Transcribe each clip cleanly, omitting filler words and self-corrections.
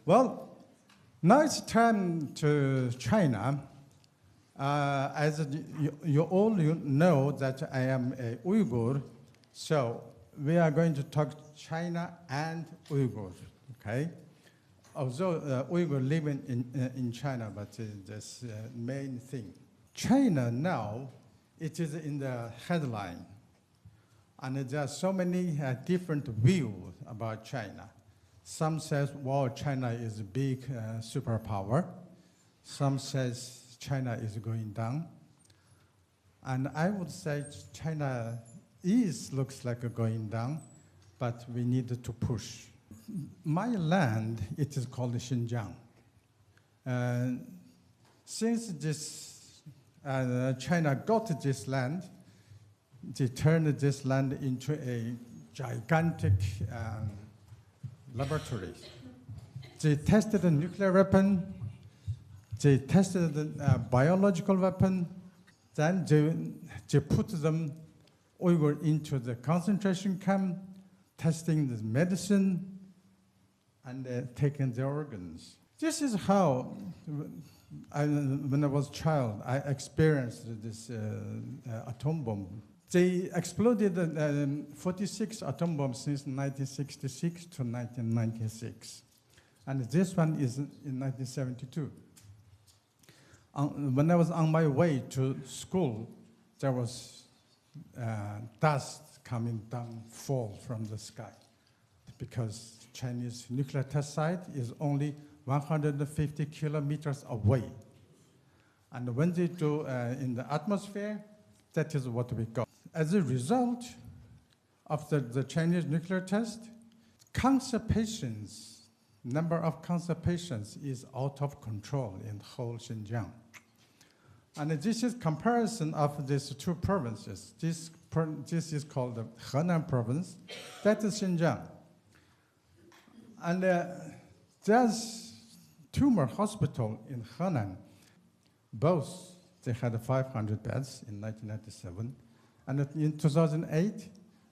Well, now it's time to China. As you all know that I am a Uyghur, so we are going to talk China and Uyghur, okay? Although Uyghur living in China, but that's the main thing. China now, it is in the headline. And there are so many different views about China. Some says, well, China is a big superpower. Some says China is going down. And I would say China looks like going down, but we need to push. My land, it is called Xinjiang. Since this, China got this land, they turned this land into a gigantic laboratory. They tested a nuclear weapon, they tested a biological weapon, then they put them Uyghur into the concentration camp, testing the medicine, and taking their organs. This is how, when I was a child, I experienced this atom bomb. They exploded 46 atom bombs since 1966 to 1996. And this one is in 1972. When I was on my way to school, there was dust coming down, fall from the sky, because Chinese nuclear test site is only 150 kilometers away. And when they do in the atmosphere, that is what we got. As a result of the Chinese nuclear test, cancer patients, number of cancer patients is out of control in whole Xinjiang. And this is comparison of these two provinces. This is called the Henan province. That is Xinjiang. And there's tumor hospital in Henan. Both, they had 500 beds in 1997. And in 2008,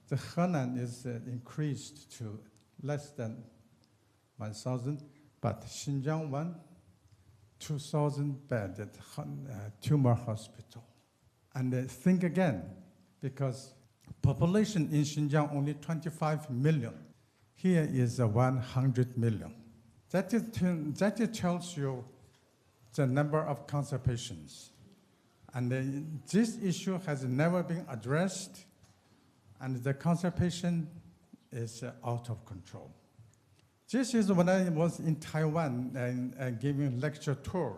the Henan is increased to less than 1,000, but Xinjiang one, 2,000-bedded tumor hospital. And think again, because population in Xinjiang only 25 million. Here is 100 million. That tells you the number of cancer patients. And this issue has never been addressed, and the cancer patient is out of control. This is when I was in Taiwan and giving lecture tour.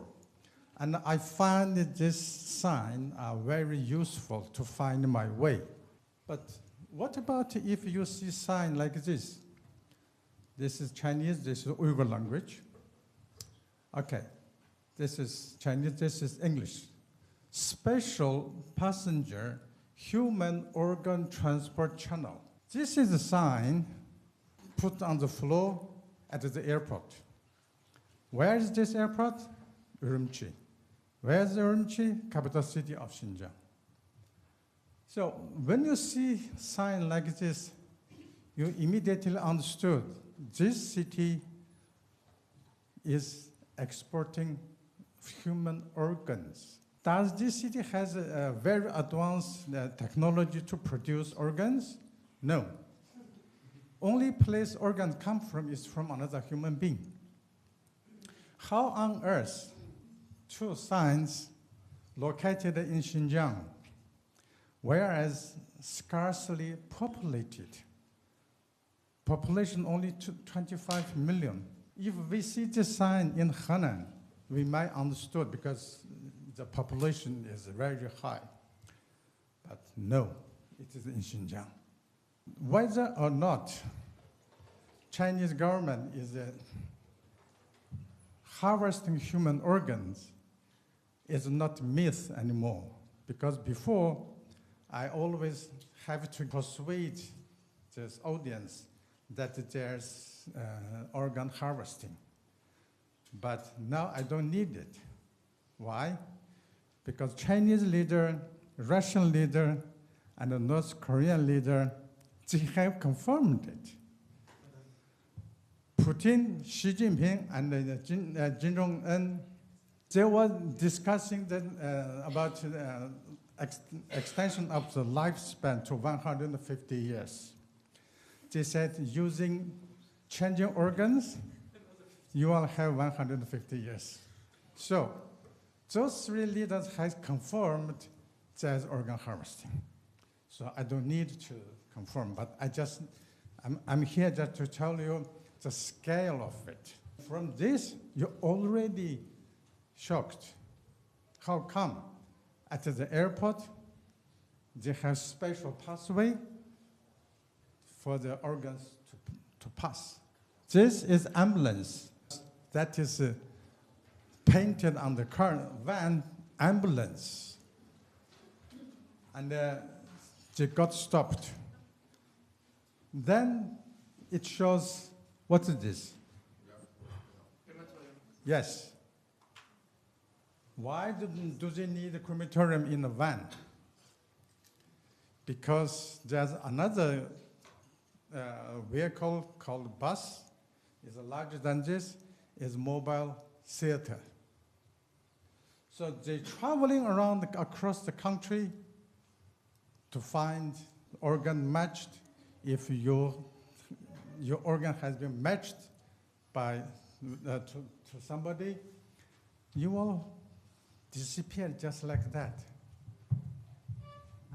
And I found this sign very useful to find my way. But what about if you see sign like this? This is Chinese, this is Uyghur language. Okay, this is Chinese, this is English. Special passenger human organ transport channel. This is a sign put on the floor at the airport. Where is this airport? Urumqi. Where is Urumqi? Capital city of Xinjiang. So when you see sign like this, you immediately understood this city is exporting human organs. Does this city has a very advanced technology to produce organs? No. Only place organs come from is from another human being. How on earth two signs located in Xinjiang, whereas scarcely populated, population only 25 million. If we see this sign in Henan, we might understood because the population is very high. But no, it is in Xinjiang. Whether or not Chinese government is harvesting human organs is not myth anymore, because before I always have to persuade this audience that there's organ harvesting. But now I don't need it. Why? Because Chinese leader, Russian leader, and the North Korean leader, they have confirmed it. Putin, Xi Jinping, and Kim Jong-un, they were discussing about extension of the lifespan to 150 years. They said using changing organs, you will have 150 years. So those three leaders have confirmed there's organ harvesting. So I don't need to confirm, but I'm here just to tell you the scale of it. From this, you're already shocked. How come? At the airport, they have special pathway for the organs to pass. This is ambulance that is painted on the car van, ambulance. And they got stopped. Then it shows, what is this? Yes. Why do they need a crematorium in a van? Because there's another vehicle called bus, is larger than this, is mobile theater. So they're traveling around across the country to find organ matched. If your organ has been matched by to somebody, you will disappear just like that.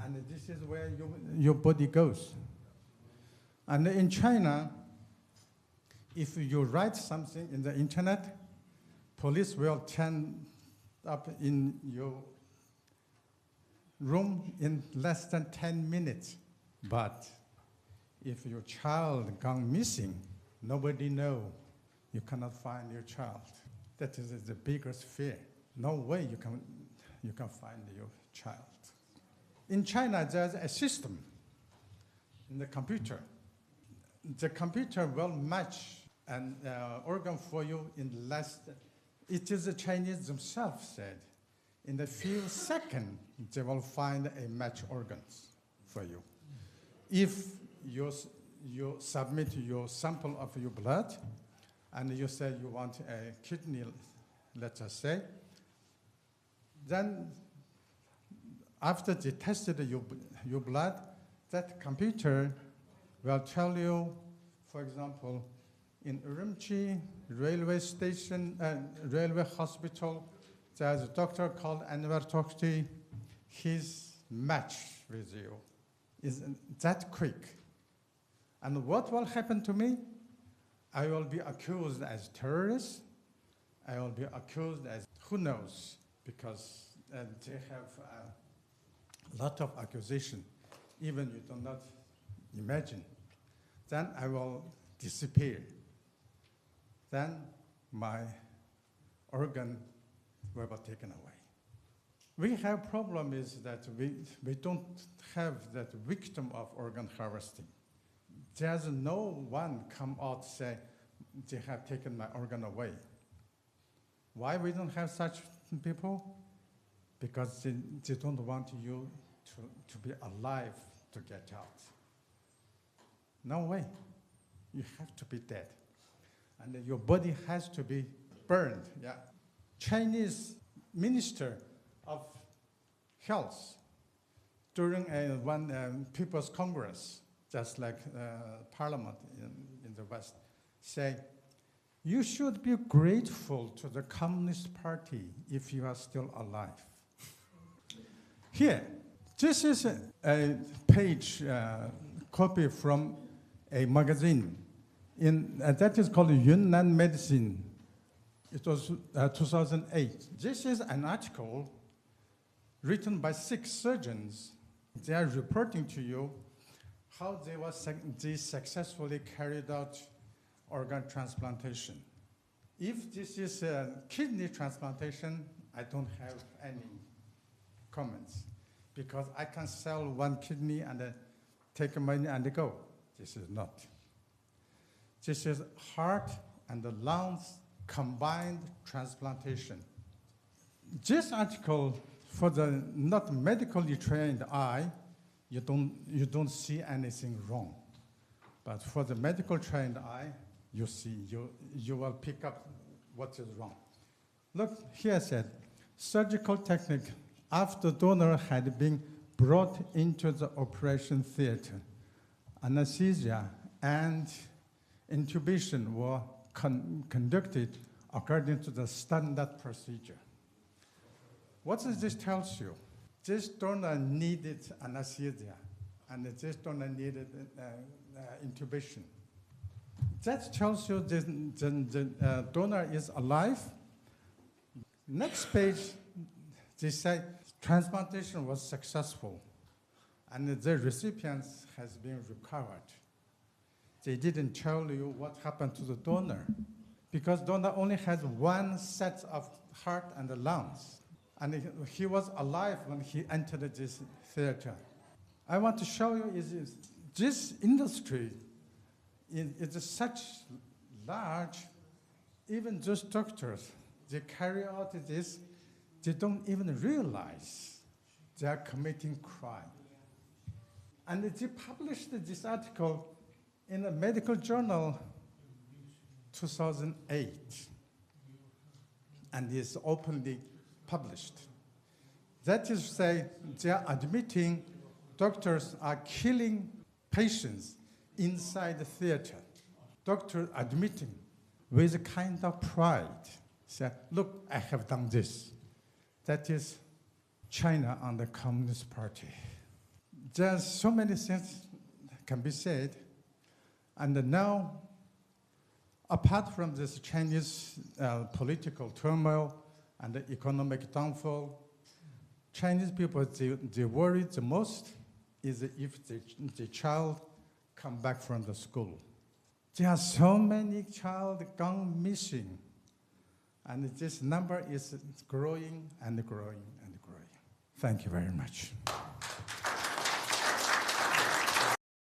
And this is where your body goes. And in China, if you write something in the internet, police will turn up in your room in less than 10 minutes. But if your child gone missing, nobody knows. You cannot find your child. That is the biggest fear. No way you can find your child. In China, there's a system in the computer. The computer will match an organ for you in less than, it is the Chinese themselves said, in a few seconds, they will find a match organs for you. If you submit your sample of your blood, and you say you want a kidney, let us say, then after they tested your blood, that computer will tell you, for example, in Urumqi railway station, railway hospital, there's a doctor called Enver Tohti. He's matched with you. Is that quick. And what will happen to me? I will be accused as terrorist. I will be accused as who knows, because they have a lot of accusation, even you do not imagine. Then I will disappear. Then my organ will be taken away. We have problem is that we don't have that victim of organ harvesting. There's no one come out say, they have taken my organ away. Why we don't have such people? Because they don't want you to be alive to get out. No way. You have to be dead. And your body has to be burned. Yeah. Chinese Minister of Health during one People's Congress, just like Parliament in the West, say, you should be grateful to the Communist Party if you are still alive. Here, this is a page copy from a magazine that is called Yunnan Medicine. It was 2008. This is an article written by 6 surgeons. They are reporting to you how they successfully carried out organ transplantation. If this is a kidney transplantation, I don't have any comments, because I can sell 1 kidney and take money and go. This is not. This is heart and the lungs combined transplantation. This article, for the not medically trained eye, you don't see anything wrong. But for the medical trained eye, you see, you will pick up what is wrong. Look, here it said, surgical technique after donor had been brought into the operation theater. Anesthesia and intubation were conducted according to the standard procedure. What does this tell you? This donor needed anesthesia, and this donor needed intubation. That tells you the donor is alive. Next page, they say transplantation was successful, and the recipient has been recovered. They didn't tell you what happened to the donor, because donor only had one set of heart and the lungs, and he was alive when he entered this theater. I want to show you is this industry is such large, even those doctors, they carry out this, they don't even realize they are committing crime. And they published this article in a medical journal 2008, and it's openly published. That is to say, they are admitting doctors are killing patients inside the theater. Doctors admitting with a kind of pride, say, look, I have done this. That is China and the Communist Party. There's so many things can be said. And now, apart from this Chinese political turmoil and the economic downfall, Chinese people, they worry the most is if the child come back from the school. There are so many children gone missing, and this number is growing and growing and growing. Thank you very much.